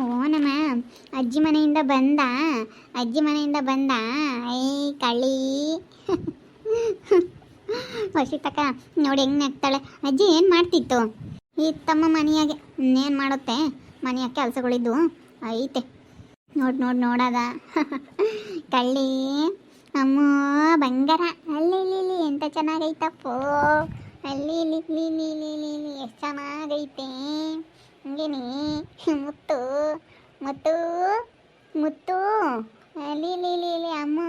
ಓ ನಮ್ಮ ಅಜ್ಜಿ ಮನೆಯಿಂದ ಬಂದ. ಅಜ್ಜಿ ಮನೆಯಿಂದ ಬಂದ. ಐ ಕಳ್ಳಿ ವರ್ಷಿತಕ್ಕ ನೋಡಿ ಹೆಂಗ್ ನಗ್ತಾಳೆ. ಅಜ್ಜಿ ಏನು ಮಾಡ್ತಿತ್ತು? ಈ ತಮ್ಮ ಮನೆಯಾಗೆ ಇನ್ನೇನು ಮಾಡುತ್ತೆ, ಮನೆಯ ಕೆಲಸಗಳಿದ್ದು ಐತೆ ನೋಡ್ ನೋಡ್ ನೋಡದ ಕಳ್ಳಿ ಅಮ್ಮ ಬಂಗಾರ. ಅಲ್ಲಿ ಇಲ್ಲಿ ಎಂತ ಚೆನ್ನಾಗೈತಪ್ಪೋ. ಅಲ್ಲಿ ಇಲ್ಲಿ ಇಲ್ಲಿ ಇಲ್ಲಿ ಎಷ್ಟು ಚೆನ್ನಾಗೈತೆ. ಹಂಗೇನಿ ಮುತ್ತು ಮುತ್ತು ಮುತ್ತು. ಅಲ್ಲಿ ಇಲ್ಲಿ ಇಲ್ಲಿ ಅಮ್ಮ.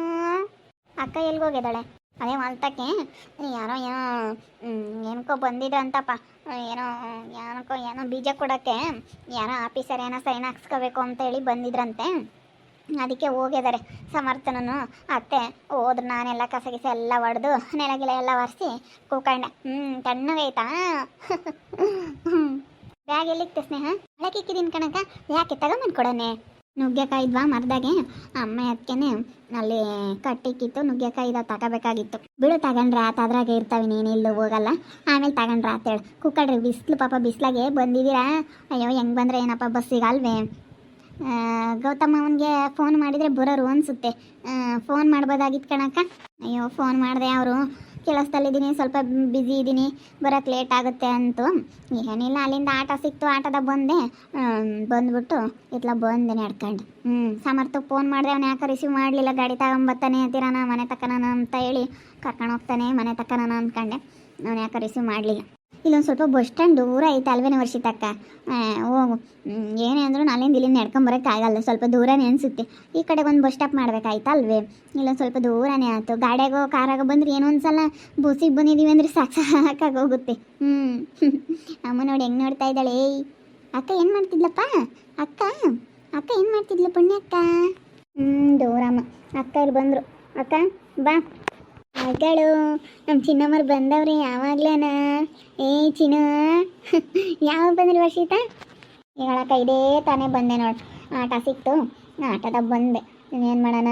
ಅಕ್ಕ ಎಲ್ಗೋಗಿದ್ದಾಳೆ? ಅದೇ ಹೊಲ್ತಕ್ಕೆ ಯಾರೋ ಏನಕ್ಕೋ ಬಂದಿದೆ ಅಂತಪ್ಪ. ಏನೋ ಏನೋ ಬೀಜ ಕೊಡೋಕ್ಕೆ ಯಾರೋ ಆಫೀಸರ್ ಏನೋ ಸೈನ್ ಹಾಕ್ಸ್ಕೋಬೇಕು ಅಂತೇಳಿ ಬಂದಿದ್ರಂತೆ. ಅದಕ್ಕೆ ಹೋಗಿದ್ದಾರೆ ಸಮರ್ಥನೂ ಅತ್ತೆ. ಹೋದ್ರೆ ನಾನೆಲ್ಲ ಕಸಗಿಸ ಎಲ್ಲ ಹೊಡೆದು ನೆಲಗಿಲ ಎಲ್ಲ ಒರೆಸಿ ಕೂಕೊಂಡೆ. ತಣ್ಣಗೈತಾ? ಬ್ಯಾಗ್ ಎಲ್ಲಿತ್ತು ಸ್ನೇಹ? ಒಳಗೆ ಇಕ್ಕಿದ್ದೀನಿ ಕಣಕ. ಯಾಕೆ ತಗೊಂಬಂದು ಕೊಡೋಣ? ನುಗ್ಗೆಕಾಯಿ ಇದ್ವಾ ಮರದಾಗೆ, ಅಮ್ಮ ಅದಕ್ಕೇನೆ ಅಲ್ಲಿ ಕಟ್ಟಿಕ್ಕಿತ್ತು. ನುಗ್ಗೆಕಾಯಿ ತಗೋಬೇಕಾಗಿತ್ತು. ಬಿಡು ತಗೊಂಡ್ರೆ ಆತ, ಅದ್ರಾಗೆ ಇರ್ತಾವೆ, ನೀನಿಲ್ಲೂ ಹೋಗಲ್ಲ. ಆಮೇಲೆ ತಗೊಂಡ್ರೆ ಆತೇಳು. ಕುಕ್ಕಡ್ರಿ ಬಿಸಿಲು ಪಾಪ, ಬಿಸ್ಲಾಗೆ ಬಂದಿದ್ದೀರಾ. ಅಯ್ಯೋ ಹೆಂಗೆ ಬಂದರೆ ಏನಪ್ಪ, ಬಸ್ಸಿಗೆ ಅಲ್ವೇ? ಗೌತಮ್ ಅವನಿಗೆ ಫೋನ್ ಮಾಡಿದರೆ ಬರೋರು ಅನಿಸುತ್ತೆ. ಫೋನ್ ಮಾಡ್ಬೋದಾಗಿತ್ತು ಕಣಕ್ಕ. ಅಯ್ಯೋ ಫೋನ್ ಮಾಡಿದೆ, ಅವರು ಕೆಲಸದಲ್ಲಿದ್ದೀನಿ, ಸ್ವಲ್ಪ ಬ್ಯುಸಿ ಇದ್ದೀನಿ, ಬರೋಕ್ಕೆ ಲೇಟ್ ಆಗುತ್ತೆ ಅಂತು. ಏನಿಲ್ಲ, ಅಲ್ಲಿಂದ ಆಟ ಸಿಕ್ತು, ಆಟದ ಬಂದೆ. ಬಂದ್ಬಿಟ್ಟು ಇತ್ಲ ಬಂದೆ ನಡ್ಕೊಂಡು. ಸಮರ್ಥ ಫೋನ್ ಮಾಡಿದೆ, ಅವನು ಯಾಕೆ ರಿಸೀವ್ ಮಾಡಲಿಲ್ಲ. ಗಾಡಿ ತಗೊಂಬತ್ತಾನೆ ಅಂತೀರಾನ ಮನೆ ತಕ್ಕನ ಅಂತ ಹೇಳಿ ಕರ್ಕೊಂಡು ಹೋಗ್ತಾನೆ ಮನೆ ತಕ್ಕನ ಅಂದ್ಕೊಂಡೆ. ಅವನು ಯಾಕೆ ರಿಸೀವ್ ಮಾಡಲಿಲ್ಲ. ಇಲ್ಲೊಂದು ಸ್ವಲ್ಪ ಬಸ್ ಸ್ಟ್ಯಾಂಡ್ ದೂರ ಐತೆ ಅಲ್ವೇನೆ ವರ್ಷಿತಕ್ಕ. ಹೋಗು, ಏನೇ ಅಂದರೂ ಅಲ್ಲಿಂದ ಇಲ್ಲಿಂದ ನಡ್ಕೊಂಬರೋಕ್ಕಾಗಲ್ಲ, ಸ್ವಲ್ಪ ದೂರನೇ ಅನಿಸುತ್ತೆ. ಈ ಕಡೆ ಒಂದು ಬಸ್ ಸ್ಟಾಪ್ ಮಾಡಬೇಕಾಯ್ತು ಅಲ್ವೇ? ಇಲ್ಲೊಂದು ಸ್ವಲ್ಪ ದೂರನೇ ಆಯ್ತು. ಗಾಡಿಯಾಗೋ ಕಾರಾಗೋ ಬಂದರೆ ಏನೋ ಒಂದ್ಸಲ ಬಸ್ಸಿಗೆ ಬಂದಿದ್ದೀವಿ ಅಂದರೆ ಸಾಕಾಗಿ ಹೋಗುತ್ತೆ. ಅಮ್ಮ ನೋಡಿ ಹೆಂಗೆ ನೋಡ್ತಾ ಇದ್ದಾಳೆ. ಅಕ್ಕ ಏನು ಮಾಡ್ತಿದ್ಲಪ್ಪ? ಅಕ್ಕ ಅಕ್ಕ ಏನು ಮಾಡ್ತಿದ್ಲು ಪುಣ್ಯ ಅಕ್ಕ? ದೂರಮ್ಮ. ಅಕ್ಕ ಇಲ್ಲಿ ಬಂದರು. ಅಕ್ಕ ಬಾ. ಮಗಳು ನಮ್ಮ ಚಿನ್ನಮ್ಮರು ಬಂದವ್ರಿ ಯಾವಾಗ್ಲೇನ. ಏ ಚಿನ್ನ ಯಾವಾಗ ಬಂದ್ರಿ ವರ್ಷಿತಾ? ಹೇಳಕ್ಕ ಇದೇ ತಾನೇ ಬಂದೆ ನೋಡಿ. ಆಟ ಸಿಕ್ತು, ಆಟದಾಗ ಬಂದೆ. ಏನು ಮಾಡೋಣ,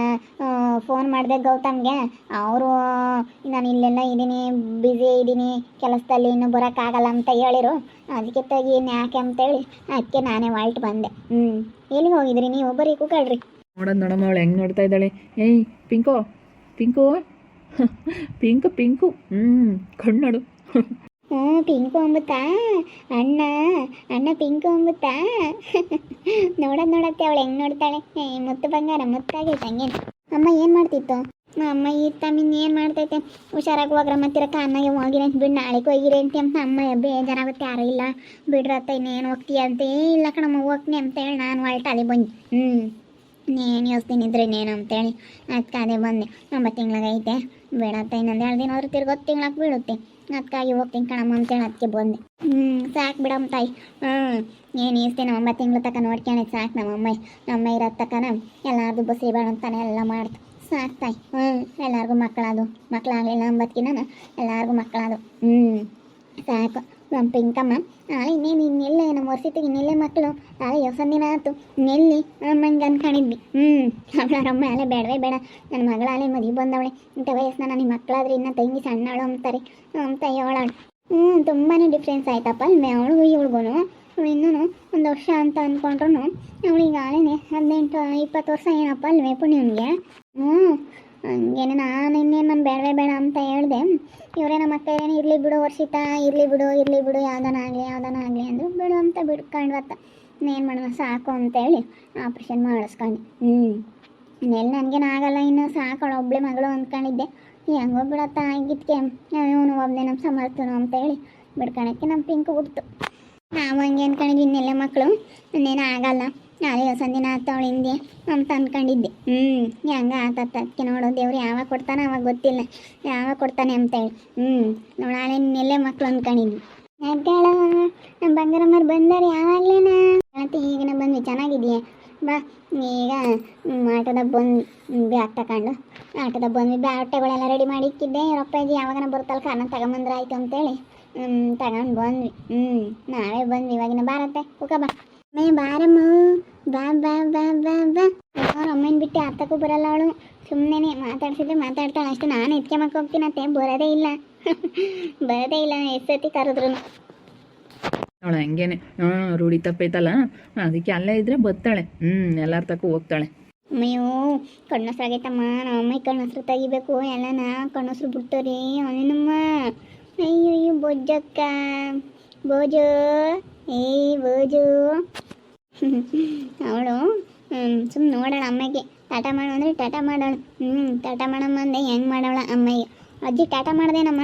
ಫೋನ್ ಮಾಡಿದೆ ಗೌತಮ್ಗೆ. ಅವರು ನಾನು ಇಲ್ಲೆಲ್ಲ ಇದ್ದೀನಿ, ಬ್ಯುಸಿ ಇದ್ದೀನಿ ಕೆಲಸದಲ್ಲಿ, ಇನ್ನೂ ಬರೋಕ್ಕಾಗಲ್ಲ ಅಂತ ಹೇಳಿರು. ಅದಕ್ಕೆ ತೆಗಿ ಯಾಕೆ ಅಂತೇಳಿ ಅದಕ್ಕೆ ನಾನೇ ಹೊಲ್ಟ್ ಬಂದೆ. ಎಲ್ಲಿಗೆ ಹೋಗಿದ್ರಿ ನೀವು? ಬರೀ ಕೂಕಳ್ರಿ. ನೋಡೋದು ನೋಡಮ್ಮ, ಅವಳು ಹೆಂಗೆ ನೋಡ್ತಾ ಇದ್ದಾಳೆ. ಏಯ್ ಪಿಂಕು ಪಿಂಕು ಪಿಂಕು ಪಿಂಕು ಕಣ್ಣು ಪಿಂಕು ಅಂಬುತ್ತಾ? ಅಣ್ಣ ಅಣ್ಣ ಪಿಂಕು ಅಂಬುತ್ತಾ? ನೋಡತ್ತೆ ಅವಳು ಹೆಂಗೆ ನೋಡ್ತಾಳೆ. ಮುತ್ತು ಬಂಗಾರ ಮುತ್ತಾಗೈತೆ ಹಂಗೇನು. ಅಮ್ಮ ಏನು ಮಾಡ್ತಿತ್ತು? ಅಮ್ಮ ಈ ತಮ್ಮಿನ ಏನು ಮಾಡ್ತೈತೆ? ಹುಷಾರಾಗಿ ಹೋಗ್ರ ಮತ್ತಿರಕ್ಕ ಅನ್ನಾಗೆ ಹೋಗಿರಿ ಅಂತ ಬಿಡು, ನಾಳೆಗೆ ಹೋಗಿರಿ ಅಂತ ಅಮ್ಮ ಬೇಜಾರಾಗುತ್ತೆ. ಯಾರೂ ಇಲ್ಲ ಬಿಡ್ರತ್ತ, ಇನ್ನೇನು ಹೋಗ್ತೀಯ ಅಂತ. ಇಲ್ಲ ಕಣಮ್ಮ ಹೋಗ್ತೀನಿ ಅಂತೇಳಿ ನಾನು ಹೊಲ್ಟ ಅಲ್ಲಿ ಬಂದು. ನೀನು ಯೋಸ್ತೀನಿ ಇದ್ರೆ ಇನ್ನೇನು ಅಂತೇಳಿ ಅದಕ್ಕೆ ಅದೇ ಬಂದೆ. 9 ತಿಂಗ್ಳಾಗೈತೆ ಬೇಡತ್ತ, ಇನ್ನೊಂದು 2 ದಿನ ಆದ್ರೂ ತಿರ್ಗೋದು ತಿಂಗ್ಳಾಗ ಬೀಳುತ್ತೆ. ಅದಕ್ಕಾಗಿ ಹೋಗ್ತೀನಿ ಕಣಮ್ಮ ಅಂತೇಳಿ ಅದಕ್ಕೆ ಬಂದೆ. ಸಾಕು ಬಿಡಮ್ಮ ತಾಯಿ. ಏನು ಇಸ್ತೀನಿ 9 ತಿಂಗ್ಳು ತಕ ನೋಡ್ಕೊಂಡೆ ಸಾಕು. ನಮ್ಮ ಇರೋದು ತಕನ ಎಲ್ಲಾರ್ದು ಬಸ್ಸಿ ಬೇಡ ಅಂತಾನೆ ಎಲ್ಲ ಮಾಡ್ತು. ಸಾಕು ತಾಯಿ. ಎಲ್ಲರಿಗೂ ಮಕ್ಕಳದು, ಮಕ್ಕಳಾಗಲಿಲ್ಲ 9 ಎಲ್ಲರಿಗೂ ಮಕ್ಕಳದು. ಸಾಕು. ನಮ್ಮ ಪಿಂಕಮ್ಮ ನಾಳೆ ಇನ್ನೆಲ್ಲೇ ನಮ್ಮ ವರ್ಷಿತಿಗೆ ಇನ್ನೆಲ್ಲೇ ಮಕ್ಕಳು. ನಾಳೆ ದಿನ ಆಯ್ತು ಇನ್ನೆಲ್ಲಿ ಅಮ್ಮಂಗೆ ಅನ್ಕೊಂಡಿದ್ವಿ. ಅವಳಮ್ಮ ಅಲ್ಲೇ ಬೇಡವೇ ಬೇಡ, ನನ್ನ ಮಗಳಾಲೆ ಮದುವೆ ಬಂದವಳೆ, ಇಂಥ ವಯಸ್ಸನ್ನ ನನಗೆ ಮಕ್ಕಳಾದ್ರೆ ಇನ್ನೂ ತಂಗಿ ಸಣ್ಣವಳು ಅಂತಾರೆ ಅಂತ ಹೇಳಾಳು. ತುಂಬಾ ಡಿಫ್ರೆನ್ಸ್ ಆಯ್ತಪ್ಪ ಅಲ್ವೇ ಅವಳಿಗೂ ಇವಳಿಗೂ. ಅವಳು ಇನ್ನೂ 1 ವರ್ಷ ಅಂತ ಅಂದ್ಕೊಂಡ್ರು ಅವಳಿಗೆ ಆಳೇನೆ 18-20 ವರ್ಷ ಏನಪ್ಪ ಅಲ್ವೇ ಪುಣ್ಯನಿಗೆ. ಹಂಗೇನೆ ನಾನು ಇನ್ನೇನು ಬೇಡವೇ ಬೇಡ ಅಂತ ಹೇಳಿದೆ. ಇವರೇನೋ ಮಕ್ಕಳೇನು ಇರಲಿ ಬಿಡು ವರ್ಷಿತ, ಇರಲಿ ಬಿಡು ಯಾವ್ದಾನ ಆಗಲಿ ಅಂದರು. ಬಿಡು ಅಂತ ಬಿಡ್ಕೊಂಡ್ವತ್ತ. ಇನ್ನೇನು ಮಾಡೋಣ ಸಾಕು ಅಂತೇಳಿ ಆಪ್ರೇಷನ್ ಮಾಡಿಸ್ಕೊಂಡು. ಇನ್ನೆಲ್ಲ ನನಗೇನು ಆಗಲ್ಲ, ಇನ್ನು ಸಾಕೋಳು ಒಬ್ಬಳೆ ಮಗಳು ಅಂದ್ಕೊಂಡಿದ್ದೆ. ಹೆಂಗೋ ಬಿಡತ್ತ ಆಗಿದ್ದಕ್ಕೆ ಇವನು ಒಬ್ಬನೇ ನಮ್ಮ ಸಮರ್ಥನು ಅಂತೇಳಿ ಬಿಡ್ಕೊಳಕ್ಕೆ ನಮ್ಮ ಪಿಂಕು ಬಿಡ್ತು. ನಾವು ಹಂಗೆ ಅಂದ್ಕೊಂಡಿದ್ವಿ ಇನ್ನೆಲ್ಲ ಮಕ್ಕಳು ಇನ್ನೇನು ಆಗಲ್ಲ, ನಾಳೆ ದಿನ ಆತವಳು ಹಿಂದೆ ಅಂತ ಅಂದ್ಕೊಂಡಿದ್ದೆ. ಹೆಂಗೆ ಅದಕ್ಕೆ ನೋಡು ದೇವ್ರು ಯಾವಾಗ ಕೊಡ್ತಾನೆ ಅವಾಗ ಗೊತ್ತಿಲ್ಲ, ಯಾವಾಗ ಕೊಡ್ತಾನೆ ಅಂತೇಳಿ. ನಾಳೆ ಇನ್ನೆಲ್ಲೇ ಮಕ್ಕಳು ಅಂದ್ಕೊಂಡಿದ್ವಿ. ಯಾಗಳ ನಮ್ಮ ಬಂಗಾರಮ್ಮರು ಬಂದಾರೆ ಯಾವಾಗಲೇನ ಮತ್ತೆ ಈಗಿನ ಬಂದ್ವಿ. ಚೆನ್ನಾಗಿದೆಯಾ? ಬಾ ಈಗ ಆಟೋದಾಗ ಬಂದ್ವಿ, ಬ್ಯಾಗ್ ತಗೊಂಡು ಆಟೋದಾಗ ಬಂದ್ವಿ. ಬಟ್ಟೆಗಳೆಲ್ಲ ರೆಡಿ ಮಾಡಿ ಇಕ್ಕಿದ್ದೆ. ರೊಪ್ಪಾಜಿ ಯಾವಾಗನ ಬರುತ್ತಲ್ಲ ಕಾರಣ ತಗೊಂಬಂದ್ರೆ ಆಯ್ತು ಅಂತೇಳಿ ತಗೊಂಡು ಬಂದ್ವಿ. ನಾವೇ ಬಂದ್ವಿ ಇವಾಗಿನ. ಬಾರತ್ತೆ ಕುಕ ಬಾ ಮೇ ಬಾರಮ್ಮ, ಬಾ ಬಾ ಬಾ ಬಾ ಬಾ. ಅವ್ರ ಅಮ್ಮನ ಬಿಟ್ಟು ಅರ್ಥಕ್ಕೂ ಬರಲ್ಲ ಅವಳು. ಸುಮ್ಮನೆ ಮಾತಾಡ್ಸಿದ್ರೆ ಮಾತಾಡ್ತಾಳೆ ಅಷ್ಟೇ. ನಾನು ಎತ್ಕೊಂಬಕ್ಕೆ ಹೋಗ್ತೀನತ್ತೆ, ಬರೋದೇ ಇಲ್ಲ ಎಷ್ಟೊತ್ತಿ ಕರೆದ್ರು. ಅವಳು ಹಂಗೇನೆ ರೂಢಿ ತಪ್ಪೈತಲ್ಲ, ಅದಕ್ಕೆ ಅಲ್ಲೇ ಇದ್ರೆ ಬತ್ತಾಳೆ. ಎಲ್ಲರ ತಕ್ಕ ಹೋಗ್ತಾಳೆ. ಅಯ್ಯೋ ಕಣ್ಣಸ್ರಾಗೈತಮ್ಮ, ನಮ್ಮ ಅಮ್ಮ ಕಣ್ಣಸ್ರು ತೆಗಿಬೇಕು ಎಲ್ಲನ, ಕಣ್ಣಸ್ರು ಬಿಡ್ತಾರೆ ಅವನಮ್ಮ. ಅಯ್ಯೋ ಬೊಜ್ಜಕ್ಕ, ಬೋಜು, ಏಯ್ ಬೋಜು. ಅವಳು ಸುಮ್ಮನೆ ನೋಡೋಣ ಅಮ್ಮಗೆ ಟಾಟಾ ಮಾಡು ಅಂದರೆ ಟಾಟಾ ಮಾಡೋಳು. ಟಾಟಾ ಮಾಡಮ್ಮ ಅಂದೆ ಹೆಂಗೆ ಮಾಡೋಳ ಅಮ್ಮಗೆ. ಅಜ್ಜಿ ಟಾಟಾ ಮಾಡ್ದೇನಮ್ಮ?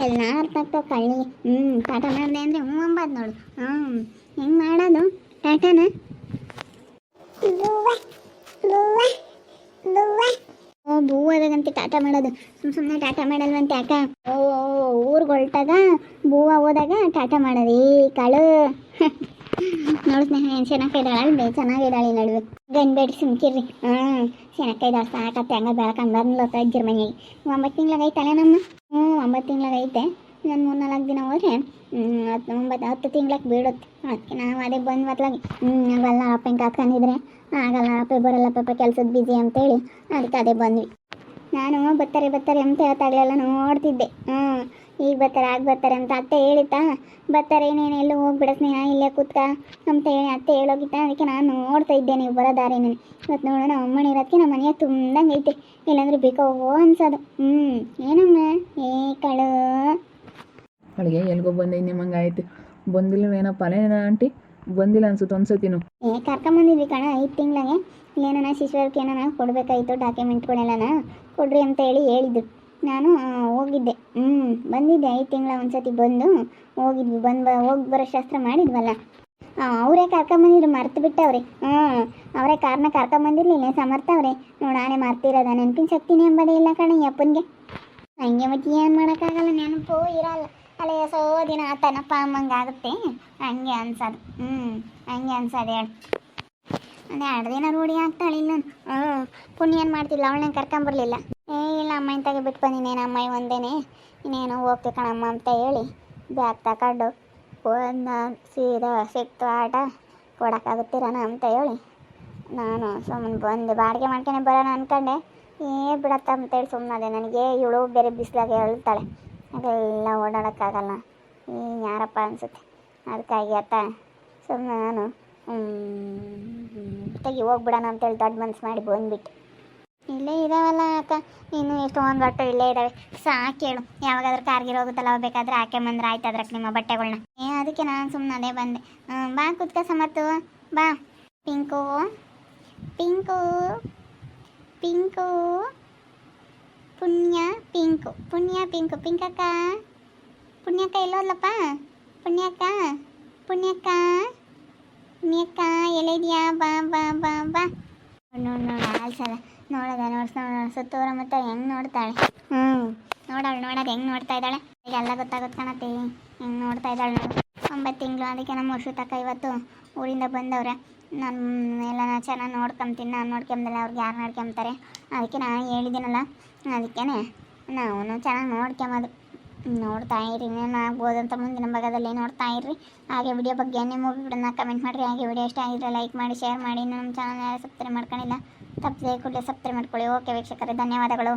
ಎಲ್ಲ ಅರ್ಥ ಆಗ್ತಾವ ಕಳ್ಳಿಗೆ. ಟಾಟಾ ಮಾಡಿದೆ ಅಂದರೆ ಅಂಬಾದ್ ನೋಡು. ಹೆಂಗೆ ಮಾಡೋದು ಟಾಟಾನ? ಓ ಬೂವದಾಗಂತೆ ಟಾಟಾ ಮಾಡೋದು, ಸುಮ್ಮನೆ ಟಾಟಾ ಮಾಡಲ್ವಂತೆ ಅಕ್ಕ. ಓ ಊರಿಗೆ ಹೊರಟಾಗ ಬೂವ ಹೋದಾಗ ಟಾಟಾ ಮಾಡೋದು. ಕಾಳು ನೋಡು ಸ್ನೇಹ ಏನು ಚೆನ್ನಾಗಿದ್ದಾಳೆ, ಚೆನ್ನಾಗಿದ್ದಾಳೆ ನಡುವೆ ಗನ್ಬೇಡಿ ಸುಮ್ಕಿರ್ರಿ. ಚೆನ್ನಾಗಿದ್ದಾಳೆ ಸಾಕತ್ತೆ. ಹಂಗ ಬೆಳಕಂಡು ಬಂದ್ಲತ್ತ ಅಜ್ಜರ ಮನೆಗೆ. 9 ತಿಂಗ್ಳಾಗೈತಲ್ಲ ನಮ್ಮ. 9 ತಿಂಗ್ಳಾಗೈತೆ. ನಾನು 3-4 ದಿನ ಹೋದ್ರೆ 10 ತಿಂಗ್ಳಕ್ಕೆ ಬೀಳುತ್ತೆ. ಅದಕ್ಕೆ ನಾವು ಅದೇ ಬಂದು ಮತ್ಲಾಗಿ ಆಗಲ್ಲ ಅಪ್ಪ ಹಿಂಗೆ ಹಾಕೊಂಡಿದ್ರೆ ಆಗಲ್ಲ ಅಪ್ಪ ಬರಲ್ಲಪ್ಪ ಕೆಲ್ಸದ ಬಿಸಿ ಅಂತೇಳಿ ಅದಕ್ಕೆ ಅದೇ ಬಂದ್ವಿ. ನಾನು ಬರ್ತಾರೆ ಅಂತ ಹೇಳ್ತಾಗಲೆಲ್ಲ ನೋಡ್ತಿದ್ದೆ. ಈಗ ಬರ್ತಾರೆ ಆಗ ಬರ್ತಾರೆ ಅಂತ ಅತ್ತೆ ಹೇಳಿತಾ, ಬರ್ತಾರೆ ಏನೇನು ಎಲ್ಲೂ ಹೋಗ್ಬಿಡ ಸ್ನೇಹ ಇಲ್ಲೇ ಕೂತ್ಕ ಅಂತ ಹೇಳಿ ಅತ್ತೆ ಹೇಳೋಗಿತ್ತ. ಅದಕ್ಕೆ ನಾನು ನೋಡ್ತಾ ಇದ್ದೆ ನೀವು ಬರೋ ದಾರಿನ. ಇವತ್ತು ನೋಡೋಣ ಅಮ್ಮನ ಇರೋದಕ್ಕೆ ನಮ್ಮ ಮನೆಯ ತುಂಬ್ದಂಗೆ ಐತೆ, ಇಲ್ಲಾಂದ್ರೆ ಬೇಕೋ ಅನ್ಸೋದು. ಏನಮ್ಮ ಏ ಕಳು ಅವಳಿಗೆ ಎಲ್ಗೋ ಬಂದೆ ನಿಮ್ಮಂಗೆ ಆಯ್ತು. ಬಂದಿಲ್ಲ ಏನಪ್ಪ ಅಲ್ಲೇನ ಆಂಟಿ, ಬಂದಿಲ್ಲ ಅನ್ಸುತ್ತೆ ಒಂದ್ಸತಿನು. ಕರ್ಕೊಂಬಂದಿದ್ವಿ ಕಣ 5 ತಿಂಗಳಿಗೆ. ಏನಾನ ಶಿಶುವರ್ಕ್ ಏನಾನ ಕೊಡಬೇಕಾಯಿತು, ಡಾಕ್ಯುಮೆಂಟ್ಗಳೆಲ್ಲನ ಕೊಡ್ರಿ ಅಂತ ಹೇಳಿದ್ರು. ನಾನು ಹೋಗಿದ್ದೆ. ಬಂದಿದ್ದೆ 5 ತಿಂಗಳ ಒಂದ್ಸತಿ ಬಂದು ಹೋಗಿದ್ವಿ. ಹೋಗಿ ಬರೋ ಶಾಸ್ತ್ರ ಮಾಡಿದ್ವಲ್ಲ, ಅವರೇ ಕರ್ಕೊಂಬಂದಿದ್ರು, ಮರ್ತು ಬಿಟ್ಟವ್ರೆ. ಅವರೇ ಕಾರ್ನ ಕರ್ಕೊಂಬಂದಿರಲಿಲ್ಲ, ಸಮರ್ಥವ್ರೆ ನೋಡಿ. ನಾನೇ ಮರ್ತಿರೋದ, ನೆನಪಿನ ಶಕ್ತಿನೇ ಎಂಬುದೇ ಇಲ್ಲ ಕಣ ಈ ಅಪ್ಪನಿಗೆ. ಹಂಗೆ ಮತ್ತೆ ಏನು ಮಾಡೋಕ್ಕಾಗಲ್ಲ, ನೆನಪು ಇರಲ್ಲ. ಅಲ್ಲೇ ಎಷ್ಟೋ ದಿನ ಆತನಪ್ಪ ಅಮ್ಮಂಗೆ ಆಗುತ್ತೆ. ಹಂಗೆ ಅನ್ಸೋದು. ಹಂಗೆ ಅನ್ಸೋದು ಹೇಳು. ಅದೇ 2 ದಿನ ರೂಢಿ ಆಗ್ತಾಳೆ. ಇಲ್ಲ ಪುಣ್ಯ ಏನು ಮಾಡ್ತಿಲ್ಲ, ಅವಳನ್ನ ಕರ್ಕೊಂಬರ್ಲಿಲ್ಲ. ಇಲ್ಲ ಅಮ್ಮ ಇಂತಾಗೆ ಬಿಟ್ಟು ಬಂದಿನೇನು ಅಮ್ಮ ಒಂದೇನೆ, ಇನ್ನೇನು ಹೋಗ್ತೀವಿ ಕಣಮ್ಮ ಅಂತ ಹೇಳಿ ಬ್ಯಾಗ್ ತಗೊಂಡು ಸೀದಾ ಸಿಕ್ತು ಆಟ ಕೊಡೋಕ್ಕಾಗುತ್ತಿರೋಣ ಅಂತ ಹೇಳಿ ನಾನು ಸುಮ್ಮನೆ ಬಂದೆ. ಬಾಡಿಗೆ ಮಾಡ್ಕೊಂಡೆ ಬರೋಣ ಅಂದ್ಕೊಂಡೆ, ಬಿಡತ್ತ ಅಂತೇಳಿ ಸುಮ್ಮನೆ. ನನಗೆ ಇವಳು ಬೇರೆ ಬಿಸಿಲಾಗೆ ಹೇಳ್ತಾಳೆ, ಅದೆಲ್ಲ ಓಡಾಡೋಕ್ಕಾಗಲ್ಲ, ಯಾರಪ್ಪ ಅನಿಸುತ್ತೆ. ಅದಕ್ಕಾಗಿ ಅತ್ತ ಸುಮ್ಮನೆ ನಾನು ಹೋಗ್ಬಿಡೋಣ ಅಂತೇಳಿ ದೊಡ್ಡ ಮನ್ಸು ಮಾಡಿ ಬಂದುಬಿಟ್ಟು. ಇಲ್ಲೇ ಇದಾವಲ್ಲ ಅಕ್ಕ, ಇನ್ನೂ ಎಷ್ಟೊಂದು ಬಟ್ಟೆ ಇಲ್ಲೇ ಇದ್ದಾವೆ. ಸಾಕೇಳು, ಯಾವಾಗಾದ್ರೂ ಕಾರ್ಗಿರ್ ಹೋಗುತ್ತಲ್ಲ ಅವು ಬೇಕಾದ್ರೆ ಹಾಕ್ಯಂಬಂದ್ರೆ ಆಯ್ತು ಅದ್ರಕ್ಕೆ ನಿಮ್ಮ ಬಟ್ಟೆಗಳ್ನ. ಅದಕ್ಕೆ ನಾನು ಸುಮ್ಮನೆ ಅದೇ ಬಂದೆ. ಬಾ ಕುತ್ಕ ಸಮರ್ತು, ಬಾ. ಪಿಂಕು ಪಿಂಕು ಪಿಂಕು ಪುಣ್ಯ ಪಿಂಕು ಪಿಂಕಕ್ಕ. ಪುಣ್ಯಕ್ಕ ಎಲ್ಲೋದ್ಲಪ್ಪ? ಪುಣ್ಯಕ್ಕ ಎಲ್ಲಿದ್ಯಾ? ಬಾ ಬಾ ಬಾ ಬಾ. ನೋಡು ಆಲ್ಸಲ್ಲ ನೋಡೋದ ಸುತ್ತೂರ ಮತ್ತೆ ಹೆಂಗೆ ನೋಡ್ತಾಳೆ. ನೋಡೋದು ಹೆಂಗೆ ನೋಡ್ತಾ ಇದ್ದಾಳೆ. ಎಲ್ಲ ಗೊತ್ತಾಗುತ್ತೆ ಕಣತ್ತೆ ಹೆಂಗೆ ನೋಡ್ತಾ ಇದ್ದಾಳೆ ನೋಡು. 9 ತಿಂಗಳು. ಅದಕ್ಕೆ ನಮ್ಮ ವರ್ಷ ತಕ್ಕ ಇವತ್ತು ಊರಿಂದ ಬಂದವ್ರೆ. ಎಲ್ಲ ಚೆನ್ನಾಗಿ ನೋಡ್ಕೊಂತೀನಿ. ನಾನು ನೋಡ್ಕೊಂಬಲ್ಲ, ಅವ್ರಿಗೆ ಯಾರು ನೋಡ್ಕೊಂತಾರೆ? ಅದಕ್ಕೆ ನಾನು ಹೇಳಿದ್ದೀನಲ್ಲ, ಅದಕ್ಕೇ ನಾವು ಚೆನ್ನಾಗಿ ನೋಡ್ಕೊಂಬೋದು. ನೋಡ್ತಾ ಇರಿ, ಇನ್ನೇನು ಆಗ್ಬೋದು ಅಂತ ಮುಂದಿನ ಭಾಗದಲ್ಲಿ ನೋಡ್ತಾ ಇರ್ರಿ. ಹಾಗೆ ವಿಡಿಯೋ ಬಗ್ಗೆ ನಿಮ್ಮ ವಿಡಿಯೋನ ಕಮೆಂಟ್ ಮಾಡಿರಿ. ಹಾಗೆ ವಿಡಿಯೋ ಇಷ್ಟ ಆಗಿದ್ರೆ ಲೈಕ್ ಮಾಡಿ, ಶೇರ್ ಮಾಡಿ. ನಮ್ಮ ಚಾನಲ್ ಯಾರು ಸಬ್ಸ್ಕ್ರೈಬ್ ಮಾಡ್ಕೊಂಡಿಲ್ಲ, ತಪ್ಪದೆ ಕೂಡಲೇ ಸಬ್ಸ್ಕ್ರೈಬ್ ಮಾಡ್ಕೊಳ್ಳಿ. ಓಕೆ ವೀಕ್ಷಕರೇ, ಧನ್ಯವಾದಗಳು.